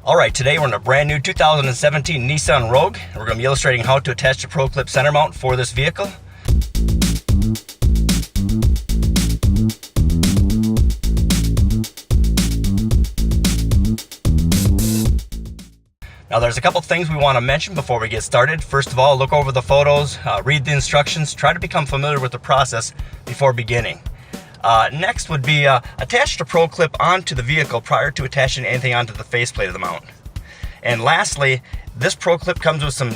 Alright, today we're in a brand new 2017 Nissan Rogue. And we're going to be illustrating how to attach the ProClip center mount for this vehicle. Now there's a couple things we want to mention before we get started. First of all, look over the photos, read the instructions, try to become familiar with the process before beginning. Next would be attach the ProClip onto the vehicle prior to attaching anything onto the faceplate of the mount. And lastly, this ProClip comes with some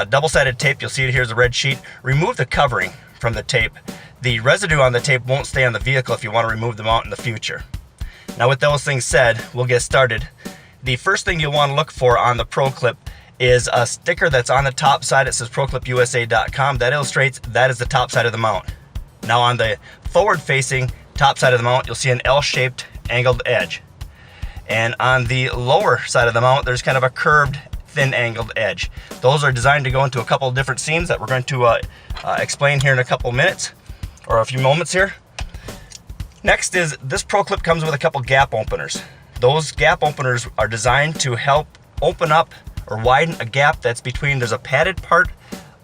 double-sided tape. You'll see it here is a red sheet. Remove the covering from the tape. The residue on the tape won't stay on the vehicle if you want to remove the mount in the future. Now with those things said, we'll get started. The first thing you'll want to look for on the ProClip is a sticker that's on the top side. It says ProClipUSA.com. That illustrates that is the top side of the mount. Now on the forward-facing top side of the mount, you'll see an L-shaped angled edge. And on the lower side of the mount, there's kind of a curved, thin angled edge. Those are designed to go into a couple of different seams that we're going to explain here in a couple minutes, or a few moments here. Next is, this ProClip comes with a couple gap openers. Those gap openers are designed to help open up or widen a gap that's between, there's a padded part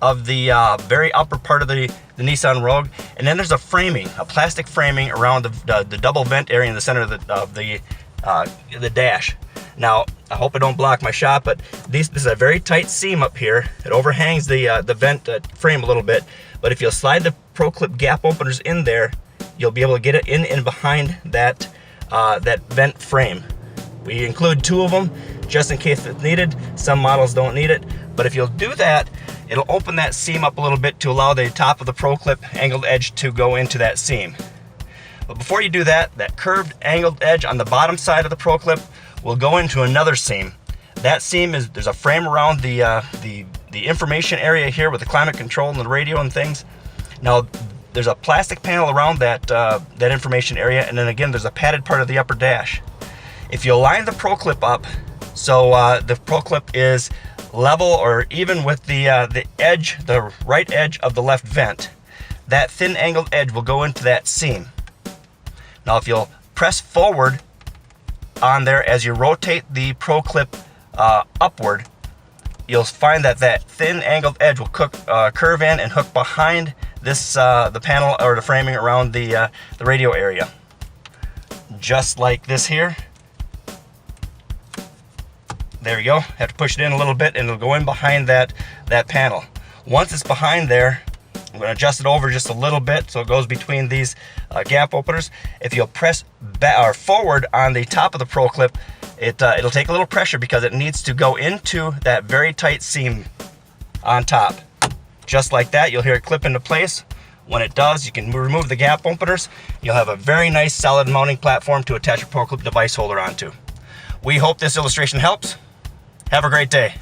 of the very upper part of the Nissan Rogue, and then there's a framing, a plastic framing around the double vent area in the center of the dash. Now, I hope I don't block my shot, but this is a very tight seam up here. It overhangs the vent frame a little bit, but if you'll slide the ProClip gap openers in there, you'll be able to get it in and behind that vent frame. We include 2 of them just in case it's needed. Some models don't need it, but if you'll do that, it'll open that seam up a little bit to allow the top of the ProClip angled edge to go into that seam. But before you do that, that curved angled edge on the bottom side of the ProClip will go into another seam. That seam is, there's a frame around the information area here with the climate control and the radio and things. Now there's a plastic panel around that information area, and then again there's a padded part of the upper dash. If you line the ProClip up so the ProClip is level or even with the edge, the right edge of the left vent, that thin angled edge will go into that seam. Now if you'll press forward on there as you rotate the ProClip upward, you'll find that that thin angled edge will curve in and hook behind this the panel or the framing around the radio area, just like this here. There you go. Have to push it in a little bit and it'll go in behind that panel. Once it's behind there, I'm going to adjust it over just a little bit so it goes between these gap openers. If you'll press back or forward on the top of the ProClip, it'll take a little pressure because it needs to go into that very tight seam on top. Just like that, you'll hear it clip into place. When it does, you can remove the gap openers. You'll have a very nice solid mounting platform to attach a ProClip device holder onto. We hope this illustration helps. Have a great day.